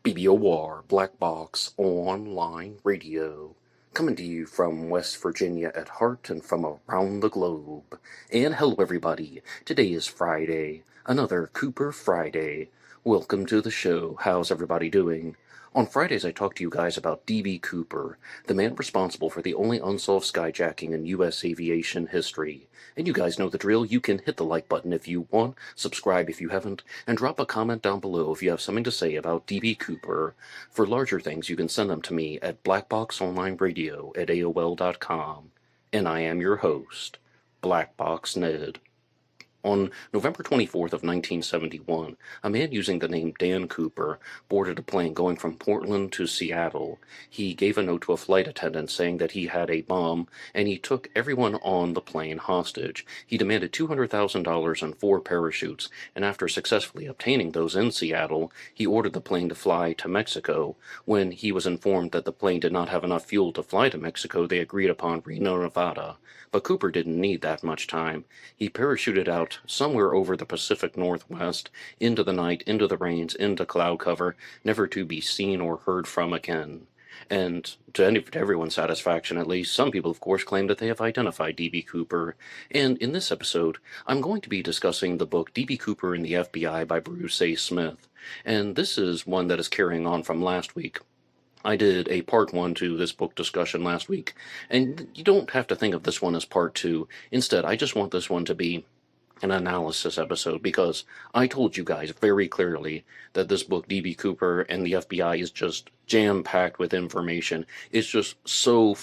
BBOR, Black Box Online Radio, coming to you from West Virginia at heart and from around the globe. And hello everybody, today is Friday, another Cooper Friday. Welcome to the show. How's everybody doing? On Fridays I talk to you guys about D.B. Cooper, the man responsible for the only unsolved skyjacking in U.S. aviation history. And you guys know the drill. You can hit the like button if you want, subscribe if you haven't, and drop a comment down below if you have something to say about D.B. Cooper. For larger things, you can send them to me at blackboxonlineradio@aol.com. And I am your host, Box Ned. On November 24th of 1971, a man using the name Dan Cooper boarded a plane going from Portland to Seattle. He gave a note to a flight attendant saying that he had a bomb, and he took everyone on the plane hostage. He demanded $200,000 and 4 parachutes, and after successfully obtaining those in Seattle, he ordered the plane to fly to Mexico. When he was informed that the plane did not have enough fuel to fly to Mexico, they agreed upon Reno, Nevada. But Cooper didn't need that much time. He parachuted out somewhere over the Pacific Northwest, into the night, into the rains, into cloud cover, never to be seen or heard from again. And to everyone's satisfaction, at least, some people, of course, claim that they have identified D.B. Cooper. And in this episode, I'm going to be discussing the book D.B. Cooper and the FBI by Bruce A. Smith. And this is one that is carrying on from last week. I did a part 1 to this book discussion last week, and you don't have to think of this one as part 2. Instead, I just want this one to be an analysis episode, because I told you guys very clearly that this book, D.B. Cooper and the FBI, is just jam-packed with information. It's just so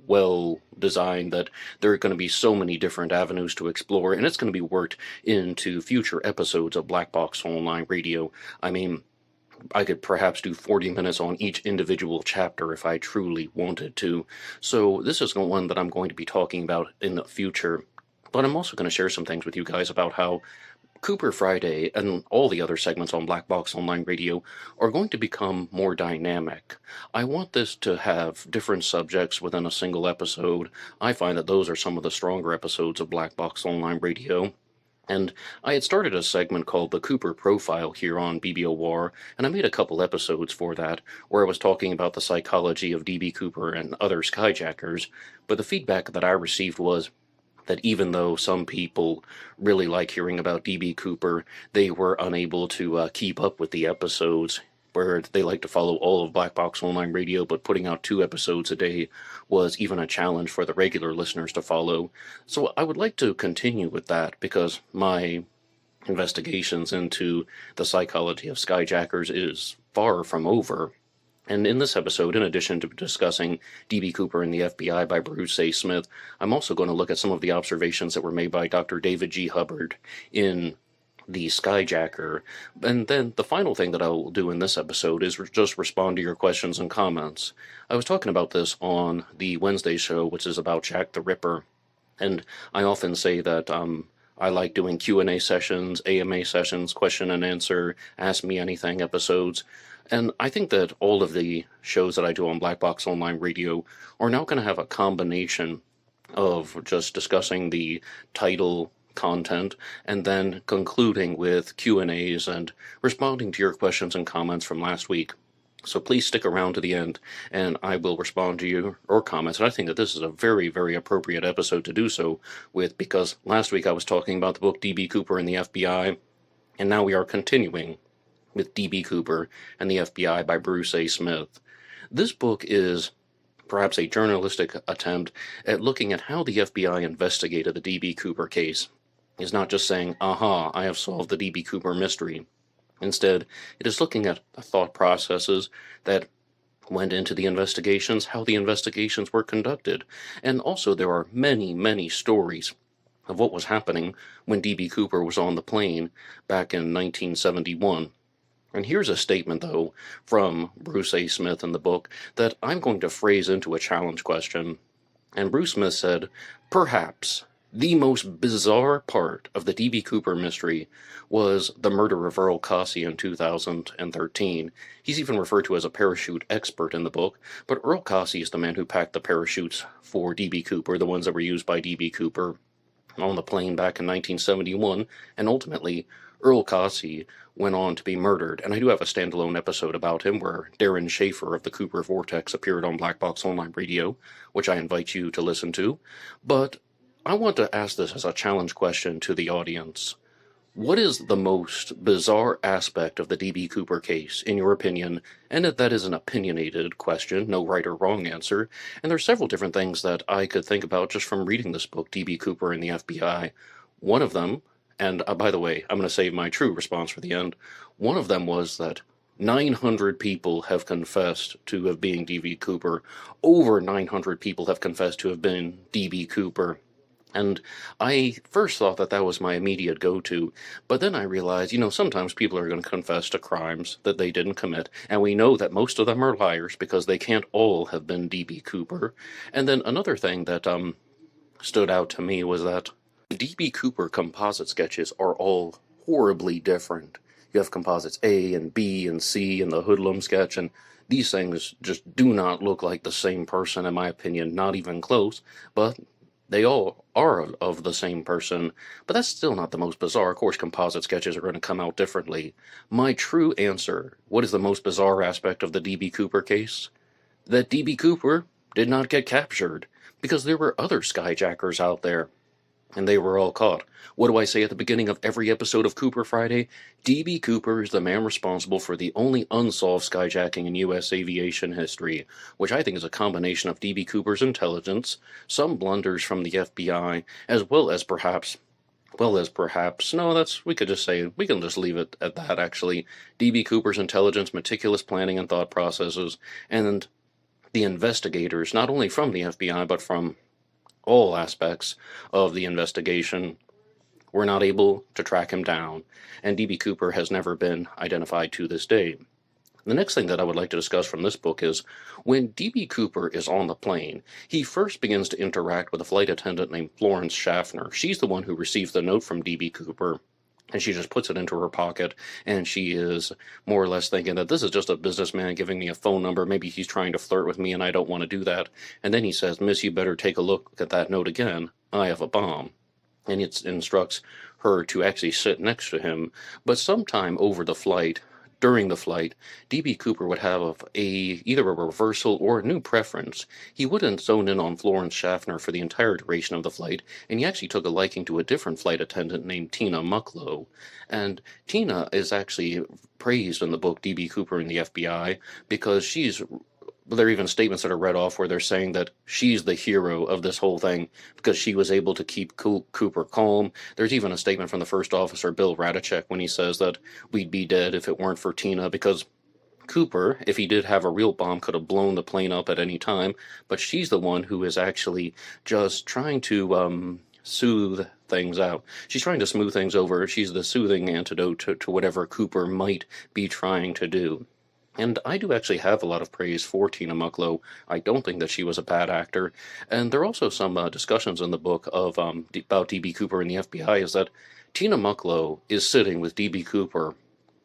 well designed that there are going to be so many different avenues to explore, and it's going to be worked into future episodes of Black Box Online Radio. I mean, I could perhaps do 40 minutes on each individual chapter if I truly wanted to. So this is one that I'm going to be talking about in the future. But I'm also going to share some things with you guys about how Cooper Friday and all the other segments on Black Box Online Radio are going to become more dynamic. I want this to have different subjects within a single episode. I find that those are some of the stronger episodes of Black Box Online Radio. And I had started a segment called The Cooper Profile here on BBOR, and I made a couple episodes for that, where I was talking about the psychology of D.B. Cooper and other skyjackers, but the feedback that I received was that even though some people really like hearing about D.B. Cooper, they were unable to keep up with the episodes, where they like to follow all of Black Box Online Radio, but putting out 2 episodes a day was even a challenge for the regular listeners to follow. So I would like to continue with that, because my investigations into the psychology of skyjackers is far from over. And in this episode, in addition to discussing D.B. Cooper and the FBI by Bruce A. Smith, I'm also going to look at some of the observations that were made by Dr. David G. Hubbard in the Skyjacker. And then the final thing that I will do in this episode is just respond to your questions and comments. I was talking about this on the Wednesday show, which is about Jack the Ripper, and I often say that I like doing Q&A sessions, AMA sessions, question and answer, ask me anything episodes. And I think that all of the shows that I do on Black Box Online Radio are now going to have a combination of just discussing the title, content, and then concluding with Q&As and responding to your questions and comments from last week. So please stick around to the end, and I will respond to your comments. And I think that this is a very, very appropriate episode to do so with, because last week I was talking about the book D.B. Cooper and the FBI, and now we are continuing with D.B. Cooper and the FBI by Bruce A. Smith. This book is perhaps a journalistic attempt at looking at how the FBI investigated the D.B. Cooper case. It's not just saying, aha, I have solved the D.B. Cooper mystery. Instead, it is looking at the thought processes that went into the investigations, how the investigations were conducted, and also there are many, many stories of what was happening when D.B. Cooper was on the plane back in 1971. And here's a statement, though, from Bruce A. Smith in the book that I'm going to phrase into a challenge question. And Bruce Smith said, perhaps the most bizarre part of the D.B. Cooper mystery was the murder of Earl Cossey in 2013. He's even referred to as a parachute expert in the book, but Earl Cossey is the man who packed the parachutes for D.B. Cooper, the ones that were used by D.B. Cooper on the plane back in 1971, and ultimately Earl Cossey went on to be murdered, and I do have a standalone episode about him where Darren Schaefer of the Cooper Vortex appeared on Black Box Online Radio, which I invite you to listen to. But I want to ask this as a challenge question to the audience. What is the most bizarre aspect of the D.B. Cooper case, in your opinion? And that is an opinionated question, no right or wrong answer. And there's several different things that I could think about just from reading this book, D.B. Cooper and the FBI. One of them, and by the way, I'm going to save my true response for the end. One of them was that 900 people have confessed to have been D.B. Cooper. Over 900 people have confessed to have been D.B. Cooper. And I first thought that that was my immediate go-to, but then I realized, sometimes people are going to confess to crimes that they didn't commit, and we know that most of them are liars because they can't all have been D.B. Cooper. And then another thing that stood out to me was that D.B. Cooper composite sketches are all horribly different. You have composites A and B and C and the hoodlum sketch, and these things just do not look like the same person, in my opinion, not even close, but they all are of the same person, but that's still not the most bizarre. Of course, composite sketches are going to come out differently. My true answer, what is the most bizarre aspect of the D.B. Cooper case? That D.B. Cooper did not get captured, because there were other Skyjackers out there, and they were all caught. What do I say at the beginning of every episode of Cooper Friday? D.B. Cooper is the man responsible for the only unsolved skyjacking in U.S. aviation history, which I think is a combination of D.B. Cooper's intelligence, some blunders from the FBI, as well as perhaps, no, we can just leave it at that, actually. D.B. Cooper's intelligence, meticulous planning and thought processes, and the investigators, not only from the FBI, but from all aspects of the investigation, were not able to track him down, and D.B. Cooper has never been identified to this day. The next thing that I would like to discuss from this book is when D.B. Cooper is on the plane, he first begins to interact with a flight attendant named Florence Schaffner. She's the one who receives the note from D.B. Cooper, and she just puts it into her pocket, and she is more or less thinking that this is just a businessman giving me a phone number. Maybe he's trying to flirt with me, and I don't want to do that. And then he says, "Miss, you better take a look at that note again. I have a bomb." And it instructs her to actually sit next to him. But sometime during the flight, D.B. Cooper would have either a reversal or a new preference. He wouldn't zone in on Florence Schaffner for the entire duration of the flight, and he actually took a liking to a different flight attendant named Tina Mucklow. And Tina is actually praised in the book D.B. Cooper and the FBI because there are even statements that are read off where they're saying that she's the hero of this whole thing because she was able to keep Cooper calm. There's even a statement from the first officer, Bill Radicek, when he says that we'd be dead if it weren't for Tina, because Cooper, if he did have a real bomb, could have blown the plane up at any time, but she's the one who is actually just trying to soothe things out. She's trying to smooth things over. She's the soothing antidote to whatever Cooper might be trying to do. And I do actually have a lot of praise for Tina Mucklow. I don't think that she was a bad actor. And there are also some discussions in the book of about D.B. Cooper and the FBI, is that Tina Mucklow is sitting with D.B. Cooper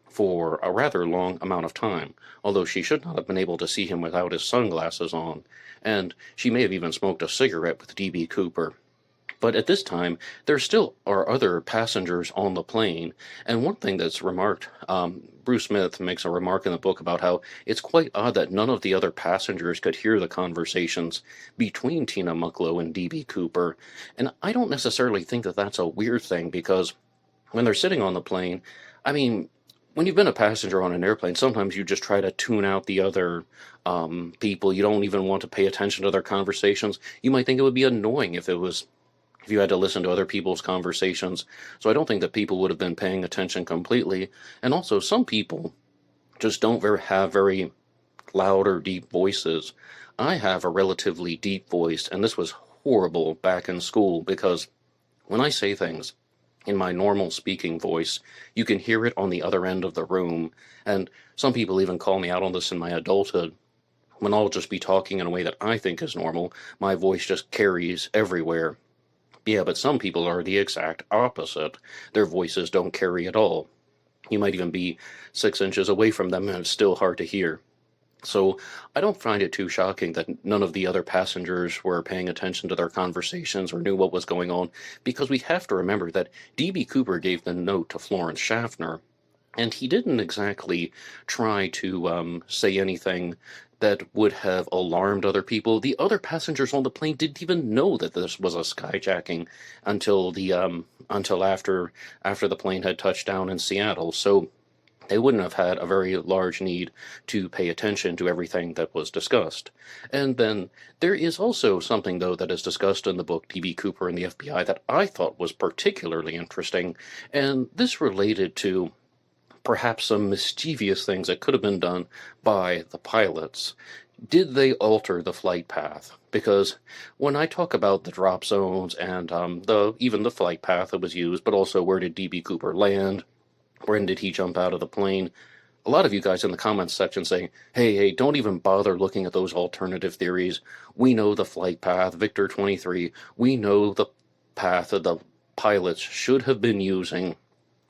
for a rather long amount of time, although she should not have been able to see him without his sunglasses on. And she may have even smoked a cigarette with D.B. Cooper. But at this time, there still are other passengers on the plane. And one thing that's remarked, Bruce Smith makes a remark in the book about how it's quite odd that none of the other passengers could hear the conversations between Tina Mucklow and D.B. Cooper. And I don't necessarily think that that's a weird thing, because when they're sitting on the plane, when you've been a passenger on an airplane, sometimes you just try to tune out the other people. You don't even want to pay attention to their conversations. You might think it would be annoying if you had to listen to other people's conversations. So I don't think that people would have been paying attention completely. And also, some people just don't have very loud or deep voices. I have a relatively deep voice, and this was horrible back in school, because when I say things in my normal speaking voice, you can hear it on the other end of the room. And some people even call me out on this in my adulthood. When I'll just be talking in a way that I think is normal, my voice just carries everywhere. Yeah, but some people are the exact opposite. Their voices don't carry at all. You might even be 6 inches away from them and it's still hard to hear. So I don't find it too shocking that none of the other passengers were paying attention to their conversations or knew what was going on, because we have to remember that D.B. Cooper gave the note to Florence Schaffner, and he didn't exactly try to say anything that would have alarmed other people. The other passengers on the plane didn't even know that this was a skyjacking until after the plane had touched down in Seattle. So they wouldn't have had a very large need to pay attention to everything that was discussed. And then there is also something, though, that is discussed in the book D.B. Cooper and the FBI that I thought was particularly interesting, and this related to perhaps some mischievous things that could have been done by the pilots. Did they alter the flight path? Because when I talk about the drop zones and even the flight path that was used, but also where did D.B. Cooper land, when did he jump out of the plane? A lot of you guys in the comments section saying, hey, don't even bother looking at those alternative theories. We know the flight path, Victor 23. We know the path that the pilots should have been using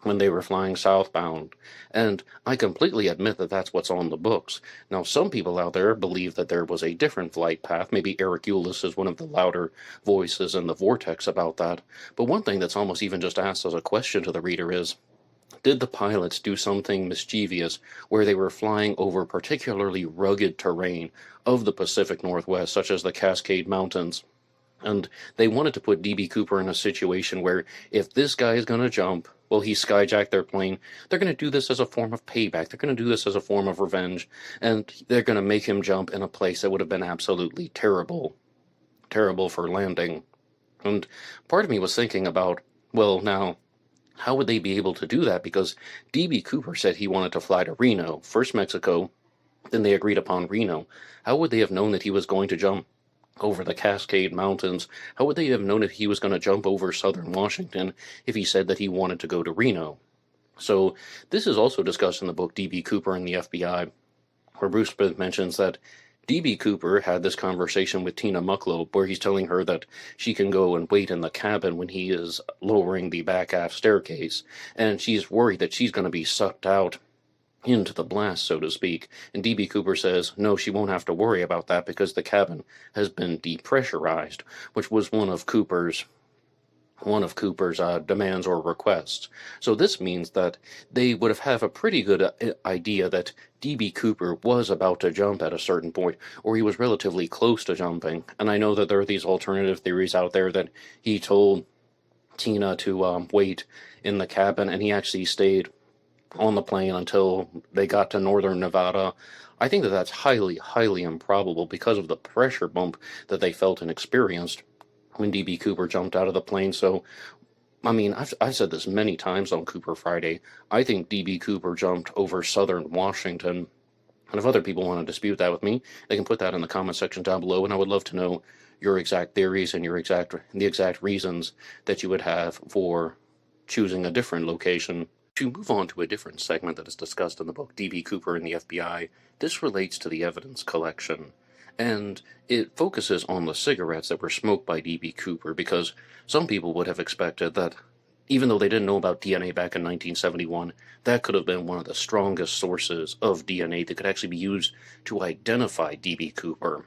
when they were flying southbound. And I completely admit that that's what's on the books. Now, some people out there believe that there was a different flight path. Maybe Eric Eulis is one of the louder voices in the vortex about that. But one thing that's almost even just asked as a question to the reader is, did the pilots do something mischievous where they were flying over particularly rugged terrain of the Pacific Northwest, such as the Cascade Mountains? And they wanted to put D.B. Cooper in a situation where if this guy is going to jump, well, he skyjacked their plane, they're going to do this as a form of payback. They're going to do this as a form of revenge. And they're going to make him jump in a place that would have been absolutely terrible for landing. And part of me was thinking about, well, now, how would they be able to do that? Because D.B. Cooper said he wanted to fly to Reno, first Mexico, then they agreed upon Reno. How would they have known that he was going to jump over the Cascade Mountains? How would they have known if he was going to jump over southern Washington if he said that he wanted to go to Reno? So this is also discussed in the book D.B. Cooper and the FBI, where Bruce Smith mentions that D.B. Cooper had this conversation with Tina Mucklow where he's telling her that she can go and wait in the cabin when he is lowering the back aft staircase, and she's worried that she's going to be sucked out into the blast, so to speak. And D.B. Cooper says, no, she won't have to worry about that because the cabin has been depressurized, which was one of Cooper's demands or requests. So this means that they would have a pretty good idea that D.B. Cooper was about to jump at a certain point, or he was relatively close to jumping. And I know that there are these alternative theories out there that he told Tina to wait in the cabin, and he actually stayed on the plane until they got to northern Nevada. I think that that's highly, highly improbable because of the pressure bump that they felt and experienced when D.B. Cooper jumped out of the plane. So, I mean, I've said this many times on Cooper Friday. I think D.B. Cooper jumped over southern Washington. And if other people want to dispute that with me, they can put that in the comment section down below, and I would love to know your exact theories and the exact reasons that you would have for choosing a different location. To move on to a different segment that is discussed in the book D.B. Cooper and the FBI, this relates to the evidence collection. And it focuses on the cigarettes that were smoked by D.B. Cooper, because some people would have expected that, even though they didn't know about DNA back in 1971, that could have been one of the strongest sources of DNA that could actually be used to identify D.B. Cooper.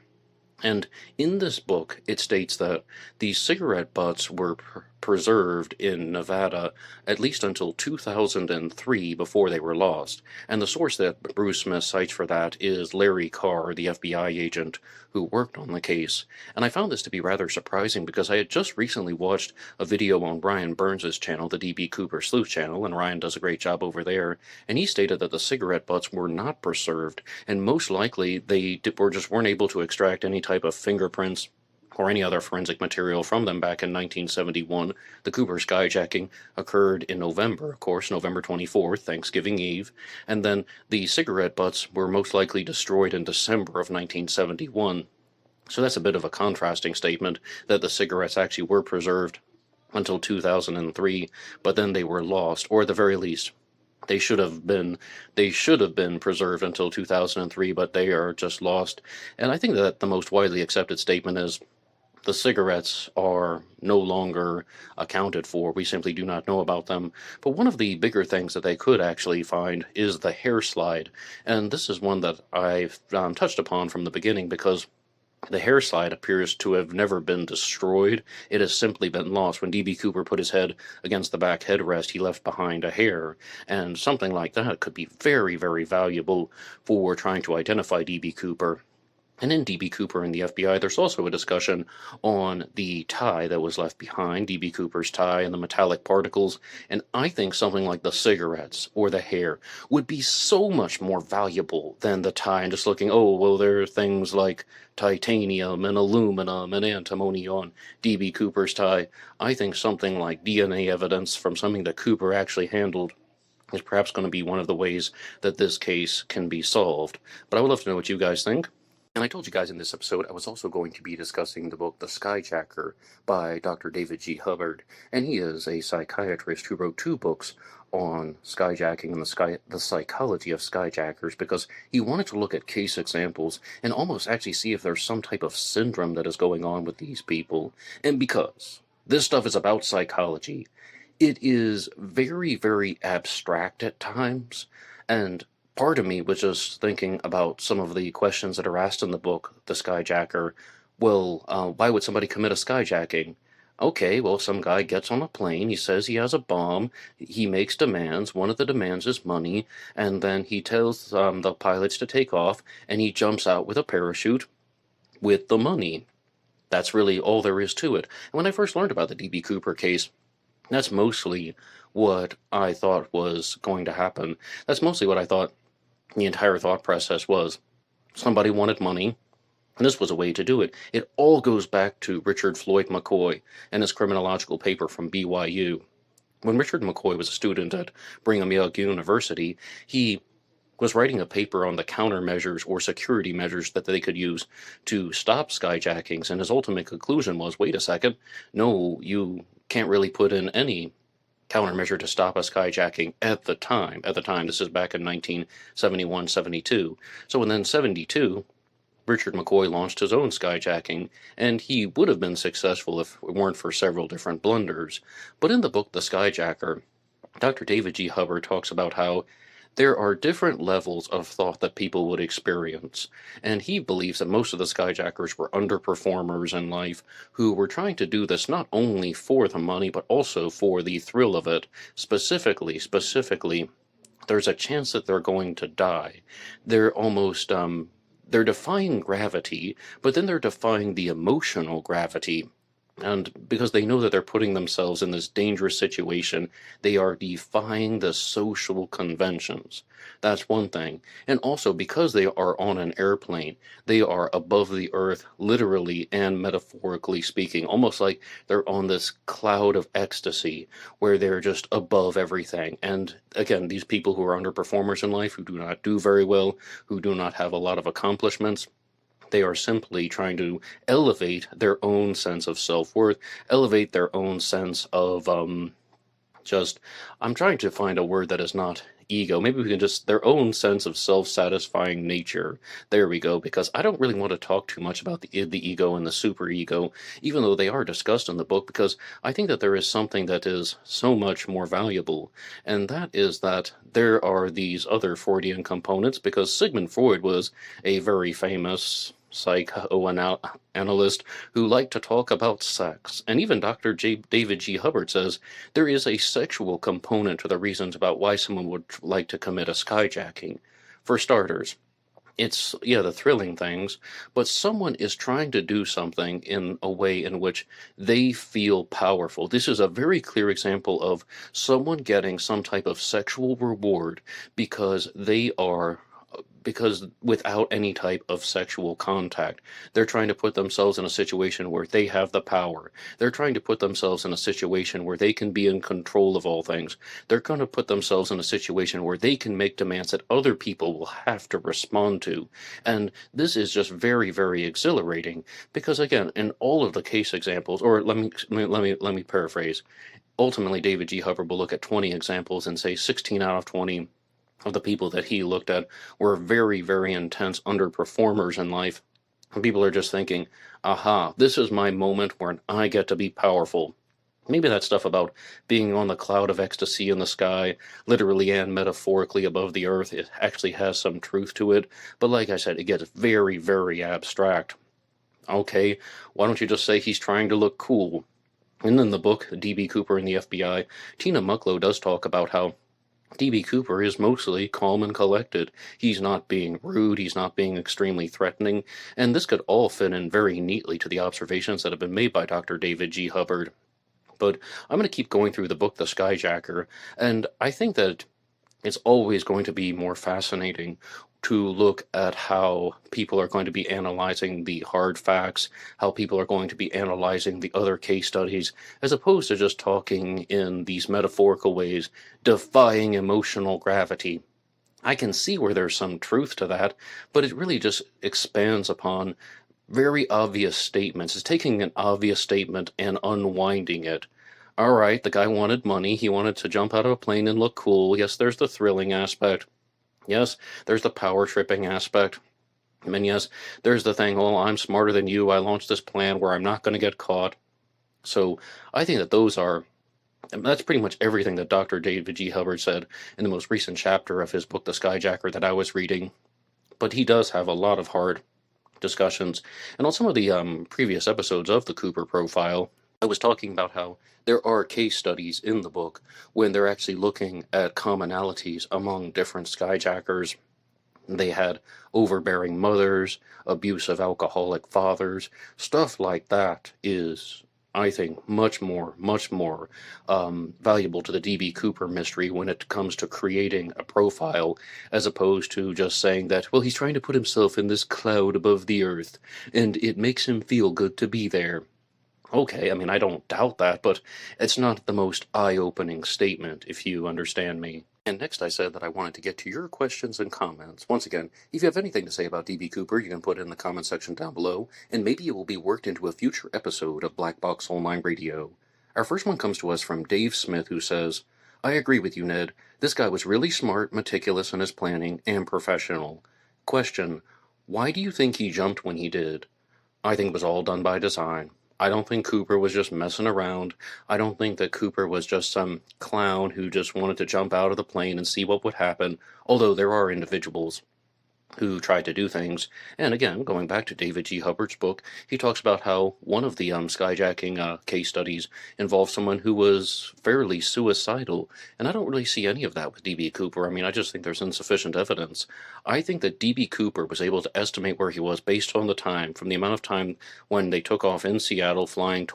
And in this book, it states that these cigarette butts were preserved in Nevada at least until 2003 before they were lost. And the source that Bruce Smith cites for that is Larry Carr, the FBI agent who worked on the case. And I found this to be rather surprising because I had just recently watched a video on Ryan Burns' channel, the D.B. Cooper Sleuth channel, and Ryan does a great job over there. And he stated that the cigarette butts were not preserved, and most likely they weren't able to extract any type of fingerprints or any other forensic material from them back in 1971. The Cooper skyjacking occurred in November, of course, November 24th, Thanksgiving Eve, and then the cigarette butts were most likely destroyed in December of 1971. So that's a bit of a contrasting statement that the cigarettes actually were preserved until 2003, but then they were lost, or at the very least, they should have been preserved until 2003, but they are just lost. And I think that the most widely accepted statement is the cigarettes are no longer accounted for. We simply do not know about them. But one of the bigger things that they could actually find is the hair slide. And this is one that I've touched upon from the beginning because the hair slide appears to have never been destroyed. It has simply been lost. When D.B. Cooper put his head against the back headrest, he left behind a hair. And something like that could be very, very valuable for trying to identify D.B. Cooper. And in D.B. Cooper and the FBI, there's also a discussion on the tie that was left behind, D.B. Cooper's tie and the metallic particles. And I think something like the cigarettes or the hair would be so much more valuable than the tie and just looking, oh, well, there are things like titanium and aluminum and antimony on D.B. Cooper's tie. I think something like DNA evidence from something that Cooper actually handled is perhaps going to be one of the ways that this case can be solved. But I would love to know what you guys think. And I told you guys in this episode I was also going to be discussing the book The Skyjacker by Dr. David G. Hubbard, and he is a psychiatrist who wrote 2 books on skyjacking and the psychology of skyjackers because he wanted to look at case examples and almost actually see if there's some type of syndrome that is going on with these people. And because this stuff is about psychology, it is very, very abstract at times, and part of me was just thinking about some of the questions that are asked in the book, The Skyjacker. Well, why would somebody commit a skyjacking? Okay, well, some guy gets on a plane, he says he has a bomb, he makes demands, one of the demands is money, and then he tells the pilots to take off, and he jumps out with a parachute with the money. That's really all there is to it. And when I first learned about the D.B. Cooper case, that's mostly what I thought was going to happen. That's mostly what I thought the entire thought process was. Somebody wanted money, and this was a way to do it. It all goes back to Richard Floyd McCoy and his criminological paper from BYU. When Richard McCoy was a student at Brigham Young University, he was writing a paper on the countermeasures or security measures that they could use to stop skyjackings, and his ultimate conclusion was, wait a second, no, you can't really put in any countermeasure to stop a skyjacking at the time. At the time, this is back in 1971-72. So in then 72, Richard McCoy launched his own skyjacking, and he would have been successful if it weren't for several different blunders. But in the book The Skyjacker, Dr. David G. Hubbard talks about how there are different levels of thought that people would experience, and he believes that most of the skyjackers were underperformers in life who were trying to do this not only for the money, but also for the thrill of it. Specifically, there's a chance that they're going to die. They're almost, they're defying gravity, but then they're defying the emotional gravity. And because they know that they're putting themselves in this dangerous situation, they are defying the social conventions. That's one thing. And also, because they are on an airplane, they are above the earth, literally and metaphorically speaking, almost like they're on this cloud of ecstasy where they're just above everything. And again, these people who are underperformers in life, who do not do very well, who do not have a lot of accomplishments, they are simply trying to elevate their own sense of self-worth, elevate their own sense of, I'm trying to find a word that is not ego. Maybe we can just, their own sense of self-satisfying nature. There we go, because I don't really want to talk too much about the ego and the superego, even though they are discussed in the book, because I think that there is something that is so much more valuable, and that is that there are these other Freudian components, because Sigmund Freud was a very famous psychoanalyst who liked to talk about sex. And even Dr. David G. Hubbard says there is a sexual component to the reasons about why someone would like to commit a skyjacking. For starters, it's, the thrilling things, but someone is trying to do something in a way in which they feel powerful. This is a very clear example of someone getting some type of sexual reward because without any type of sexual contact, they're trying to put themselves in a situation where they have the power. They're trying to put themselves in a situation where they can be in control of all things. They're going to put themselves in a situation where they can make demands that other people will have to respond to. And this is just very, very exhilarating because, again, in all of the case examples, or let me paraphrase. Ultimately, David G. Hubbard will look at 20 examples and say 16 out of 20 of the people that he looked at were very, very intense underperformers in life. And people are just thinking, aha, this is my moment where I get to be powerful. Maybe that stuff about being on the cloud of ecstasy in the sky, literally and metaphorically above the earth, it actually has some truth to it. But like I said, it gets very, very abstract. Okay, why don't you just say he's trying to look cool? And in the book, D.B. Cooper and the FBI, Tina Mucklow does talk about how D.B. Cooper is mostly calm and collected. He's not being rude, he's not being extremely threatening, and this could all fit in very neatly to the observations that have been made by Dr. David G. Hubbard. But I'm going to keep going through the book, The Skyjacker, and I think that it's always going to be more fascinating to look at how people are going to be analyzing the hard facts, how people are going to be analyzing the other case studies, as opposed to just talking in these metaphorical ways, defying emotional gravity. I can see where there's some truth to that, but it really just expands upon very obvious statements. It's taking an obvious statement and unwinding it. All right, the guy wanted money. He wanted to jump out of a plane and look cool. Yes, there's the thrilling aspect. Yes, there's the power tripping aspect. And yes, there's the thing, oh, I'm smarter than you. I launched this plan where I'm not going to get caught. So I think that that's pretty much everything that Dr. David G. Hubbard said in the most recent chapter of his book, The Skyjacker, that I was reading. But he does have a lot of hard discussions. And on some of the previous episodes of the Cooper profile, I was talking about how there are case studies in the book when they're actually looking at commonalities among different skyjackers. They had overbearing mothers, abusive alcoholic fathers. Stuff like that is, I think, much more valuable to the D.B. Cooper mystery when it comes to creating a profile, as opposed to just saying that, well, he's trying to put himself in this cloud above the earth, and it makes him feel good to be there. Okay, I mean, I don't doubt that, but it's not the most eye-opening statement, if you understand me. And next I said that I wanted to get to your questions and comments. Once again, if you have anything to say about D.B. Cooper, you can put it in the comment section down below, and maybe it will be worked into a future episode of Black Box Online Radio. Our first one comes to us from Dave Smith, who says, I agree with you, Ned. This guy was really smart, meticulous in his planning, and professional. Question, why do you think he jumped when he did? I think it was all done by design. I don't think Cooper was just messing around. I don't think that Cooper was just some clown who just wanted to jump out of the plane and see what would happen, although there are individuals who tried to do things. And again, going back to David G. Hubbard's book, he talks about how one of the skyjacking case studies involved someone who was fairly suicidal. And I don't really see any of that with D.B. Cooper. I mean, I just think there's insufficient evidence. I think that D.B. Cooper was able to estimate where he was based on the time, from the amount of time when they took off in Seattle flying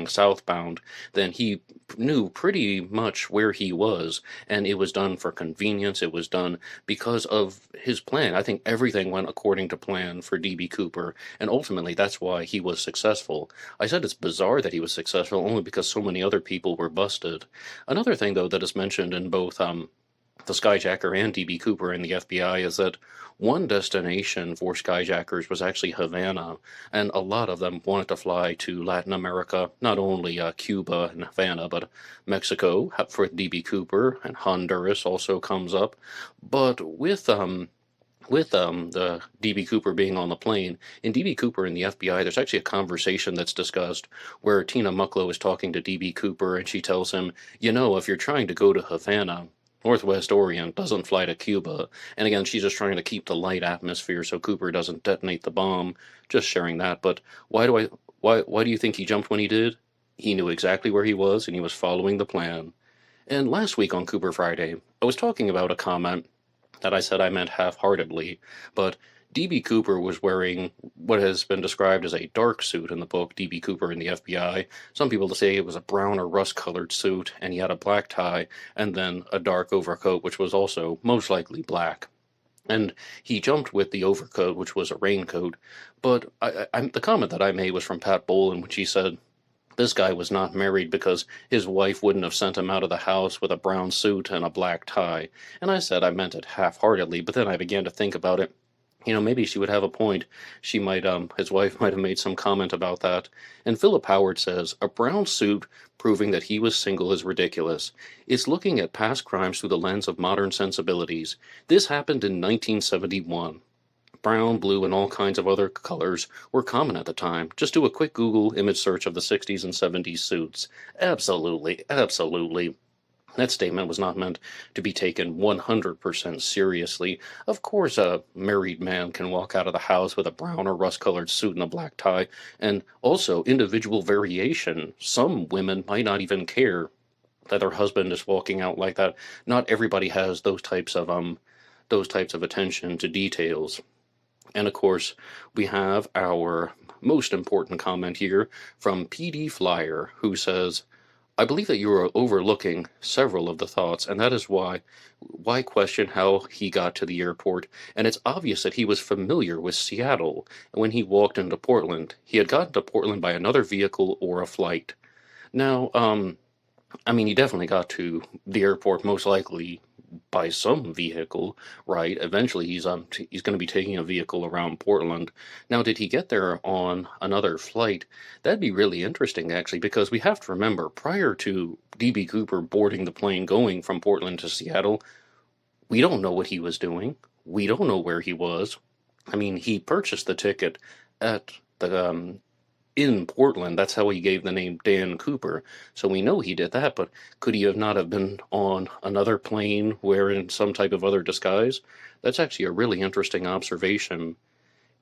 southbound, then he knew pretty much where he was, and it was done for convenience. It was done because of his plan. I think everything went according to plan for D.B. Cooper, and ultimately that's why he was successful. I said it's bizarre that he was successful only because so many other people were busted. Another thing, though, that is mentioned in both the Skyjacker and D.B. Cooper and the FBI is that one destination for Skyjackers was actually Havana, and a lot of them wanted to fly to Latin America, not only Cuba and Havana, but Mexico for D.B. Cooper, and Honduras also comes up. But with the D.B. Cooper being on the plane, in D.B. Cooper and the FBI, there's actually a conversation that's discussed where Tina Mucklow is talking to D.B. Cooper, and she tells him, you know, if you're trying to go to Havana, Northwest Orient doesn't fly to Cuba, and again, she's just trying to keep the light atmosphere so Cooper doesn't detonate the bomb. Just sharing that. But why do you think he jumped when he did? He knew exactly where he was, and he was following the plan. And last week on Cooper Friday, I was talking about a comment that I said I meant half-heartedly, but D.B. Cooper was wearing what has been described as a dark suit in the book, D.B. Cooper and the FBI. Some people say it was a brown or rust-colored suit, and he had a black tie, and then a dark overcoat, which was also most likely black. And he jumped with the overcoat, which was a raincoat. But the comment that I made was from Pat Bolin, when she said, this guy was not married because his wife wouldn't have sent him out of the house with a brown suit and a black tie. And I said I meant it half-heartedly, but then I began to think about it. You know, maybe she would have a point. His wife might have made some comment about that. And Philip Howard says, a brown suit proving that he was single is ridiculous. It's looking at past crimes through the lens of modern sensibilities. This happened in 1971. Brown, blue, and all kinds of other colors were common at the time. Just do a quick Google image search of the 60s and 70s suits. Absolutely, absolutely. That statement was not meant to be taken 100% seriously. Of course, a married man can walk out of the house with a brown or rust-colored suit and a black tie, and also individual variation. Some women might not even care that their husband is walking out like that. Not everybody has those types of attention to details. And of course, we have our most important comment here from PD Flyer, who says, I believe that you are overlooking several of the thoughts, and that is why question how he got to the airport. And it's obvious that he was familiar with Seattle when he walked into Portland. He had gotten to Portland by another vehicle or a flight. Now, I mean, he definitely got to the airport most likely by some vehicle, right? Eventually, he's going to be taking a vehicle around Portland. Now, did he get there on another flight? That'd be really interesting, actually, because we have to remember, prior to DB Cooper boarding the plane going from Portland to Seattle, we don't know what he was doing. We don't know where he was. I mean, he purchased the ticket at the in Portland. That's how he gave the name Dan Cooper. So we know he did that, but could he have not have been on another plane wearing some type of other disguise? That's actually a really interesting observation.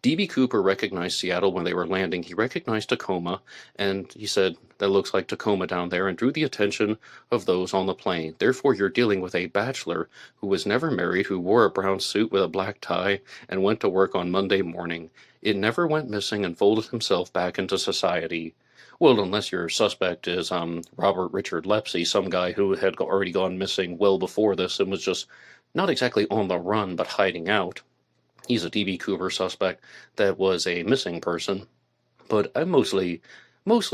D.B. Cooper recognized Seattle when they were landing. He recognized Tacoma, and he said, that looks like Tacoma down there, and drew the attention of those on the plane. Therefore, you're dealing with a bachelor who was never married, who wore a brown suit with a black tie, and went to work on Monday morning. It never went missing and folded himself back into society. Well, unless your suspect is Robert Richard Lepsey, some guy who had already gone missing well before this and was just not exactly on the run, but hiding out. He's a D.B. Cooper suspect that was a missing person. But I mostly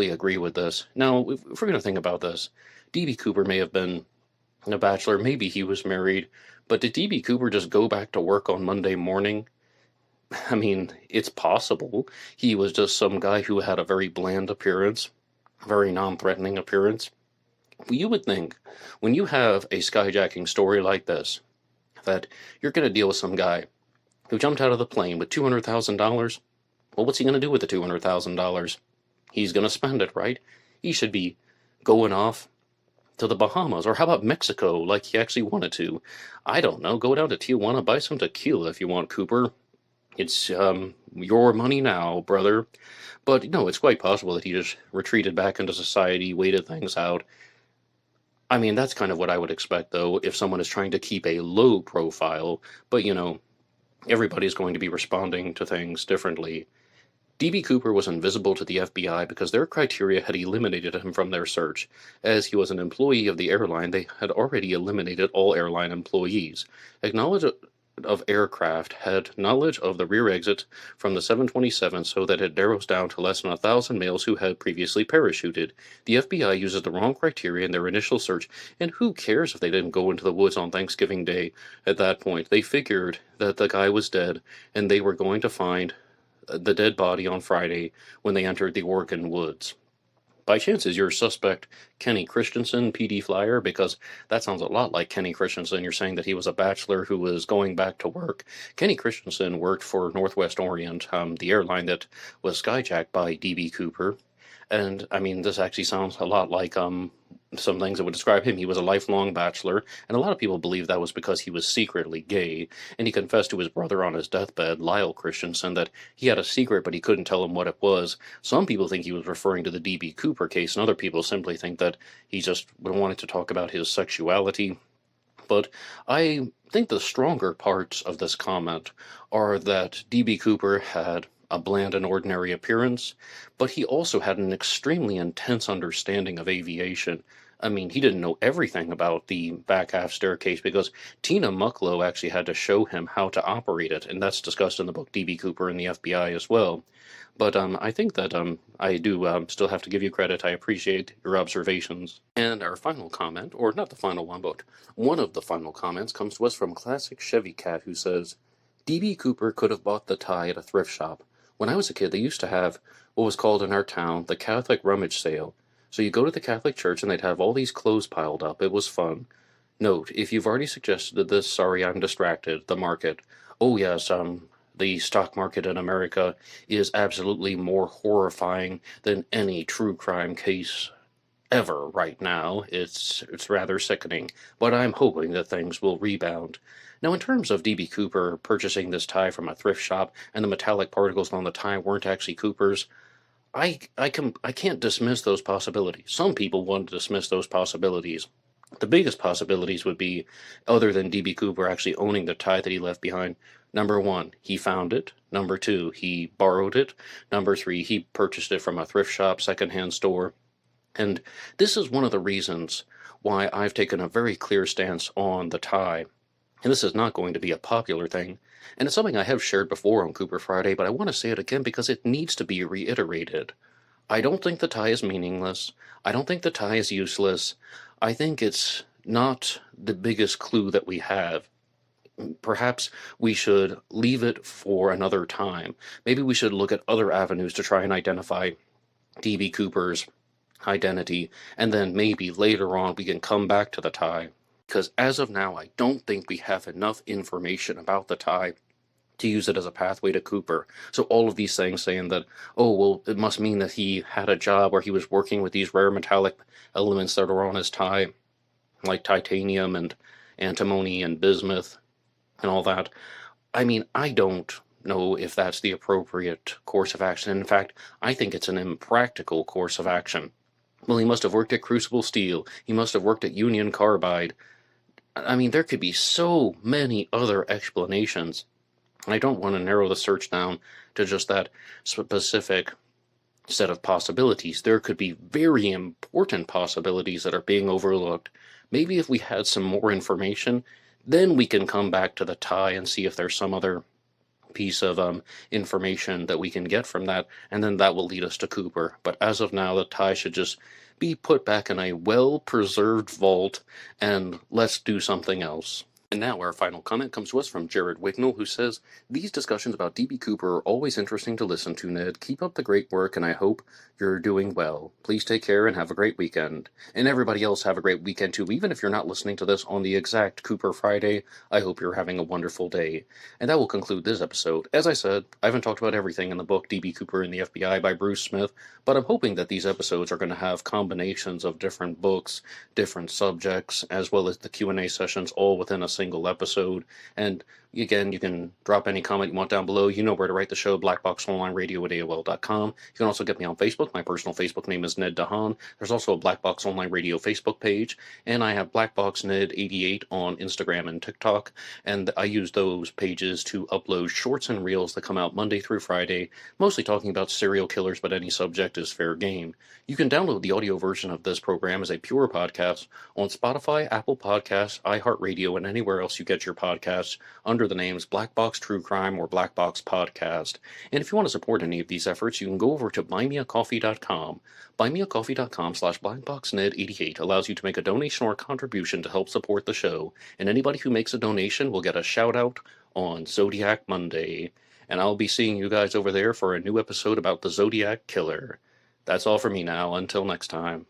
agree with this. Now, if we're going to think about this, D.B. Cooper may have been a bachelor, maybe he was married, but did D.B. Cooper just go back to work on Monday morning? I mean, it's possible. He was just some guy who had a very bland appearance, very non-threatening appearance. You would think, when you have a skyjacking story like this, that you're going to deal with some guy who jumped out of the plane with $200,000. Well, what's he going to do with the $200,000? He's going to spend it, right? He should be going off to the Bahamas, or how about Mexico, like he actually wanted to. I don't know, go down to Tijuana, buy some tequila if you want, Cooper. It's your money now, brother. But no, it's quite possible that he just retreated back into society, waited things out. I mean, that's kind of what I would expect, though, if someone is trying to keep a low profile. But, you know, everybody's going to be responding to things differently. D.B. Cooper was invisible to the FBI because their criteria had eliminated him from their search. As he was an employee of the airline, they had already eliminated all airline employees. Knowledge of aircraft had knowledge of the rear exit from the 727 so that it narrows down to less than 1,000 males who had previously parachuted. The FBI uses the wrong criteria in their initial search, and who cares if they didn't go into the woods on Thanksgiving Day at that point? They figured that the guy was dead, and they were going to find the dead body on Friday when they entered the Oregon woods. By chance, is your suspect Kenny Christensen, PD Flyer? Because that sounds a lot like Kenny Christensen. You're saying that he was a bachelor who was going back to work. Kenny Christensen worked for Northwest Orient, the airline that was skyjacked by D.B. Cooper. And, I mean, this actually sounds a lot like some things that would describe him. He was a lifelong bachelor, and a lot of people believe that was because he was secretly gay, and he confessed to his brother on his deathbed, Lyle Christensen, that he had a secret, but he couldn't tell him what it was. Some people think he was referring to the D.B. Cooper case, and other people simply think that he just wanted to talk about his sexuality. But I think the stronger parts of this comment are that D.B. Cooper had a bland and ordinary appearance, but he also had an extremely intense understanding of aviation. I mean, he didn't know everything about the back half staircase because Tina Mucklow actually had to show him how to operate it, and that's discussed in the book D.B. Cooper and the FBI as well. But I think that I do still have to give you credit. I appreciate your observations. And our final comment, or not the final one, but one of the final comments comes to us from Classic Chevy Cat, who says, D.B. Cooper could have bought the tie at a thrift shop. When I was a kid, they used to have what was called in our town the Catholic rummage sale. So you go to the Catholic church and they'd have all these clothes piled up. It was fun. Note, if you've already suggested this, sorry, I'm distracted. The market. Oh yes, the stock market in America is absolutely more horrifying than any true crime case ever right now. It's rather sickening, but I'm hoping that things will rebound. Now, in terms of DB Cooper purchasing this tie from a thrift shop and the metallic particles on the tie weren't actually Cooper's, I can't dismiss those possibilities. Some people want to dismiss those possibilities. The biggest possibilities would be, other than DB Cooper actually owning the tie that he left behind. Number one, he found it. Number two, he borrowed it. Number three, he purchased it from a thrift shop, secondhand store. And this is one of the reasons why I've taken a very clear stance on the tie. And this is not going to be a popular thing. And it's something I have shared before on Cooper Friday, but I want to say it again because it needs to be reiterated. I don't think the tie is meaningless. I don't think the tie is useless. I think it's not the biggest clue that we have. Perhaps we should leave it for another time. Maybe we should look at other avenues to try and identify D.B. Cooper's identity, and then maybe later on we can come back to the tie. Because as of now, I don't think we have enough information about the tie to use it as a pathway to Cooper. So all of these things saying that, oh, well, it must mean that he had a job where he was working with these rare metallic elements that are on his tie, like titanium and antimony and bismuth and all that. I mean, I don't know if that's the appropriate course of action. In fact, I think it's an impractical course of action. Well, he must have worked at Crucible Steel. He must have worked at Union Carbide. I mean, there could be so many other explanations. I don't want to narrow the search down to just that specific set of possibilities. There could be very important possibilities that are being overlooked. Maybe if we had some more information, then we can come back to the tie and see if there's some other piece of information that we can get from that, and then that will lead us to Cooper. But as of now, the tie should just be put back in a well-preserved vault, and let's do something else. And now our final comment comes to us from Jared Wignall, who says, "These discussions about D.B. Cooper are always interesting to listen to, Ned. Keep up the great work, and I hope you're doing well. Please take care and have a great weekend. And everybody else have a great weekend too. Even if you're not listening to this on the exact Cooper Friday, I hope you're having a wonderful day." And that will conclude this episode. As I said, I haven't talked about everything in the book D.B. Cooper and the FBI by Bruce Smith, but I'm hoping that these episodes are going to have combinations of different books, different subjects, as well as the Q&A sessions all within a single episode. And again, you can drop any comment you want down below. You know where to write the show, blackboxonlineradio@aol.com. You can also get me on Facebook. My personal Facebook name is Ned DeHaan. There's also a Black Box Online Radio Facebook page, and I have blackboxned88 on Instagram and TikTok, and I use those pages to upload shorts and reels that come out Monday through Friday, mostly talking about serial killers, but any subject is fair game. You can download the audio version of this program as a pure podcast on Spotify, Apple Podcasts, iHeartRadio, and anywhere else you get your podcasts under the names Black Box True Crime or Black Box Podcast. And if you want to support any of these efforts, you can go over to buymeacoffee.com. Buymeacoffee.com/blackboxned88 allows you to make a donation or a contribution to help support the show, and anybody who makes a donation will get a shout out on Zodiac Monday. And I'll be seeing you guys over there for a new episode about the Zodiac Killer. That's all for me now. Until next time.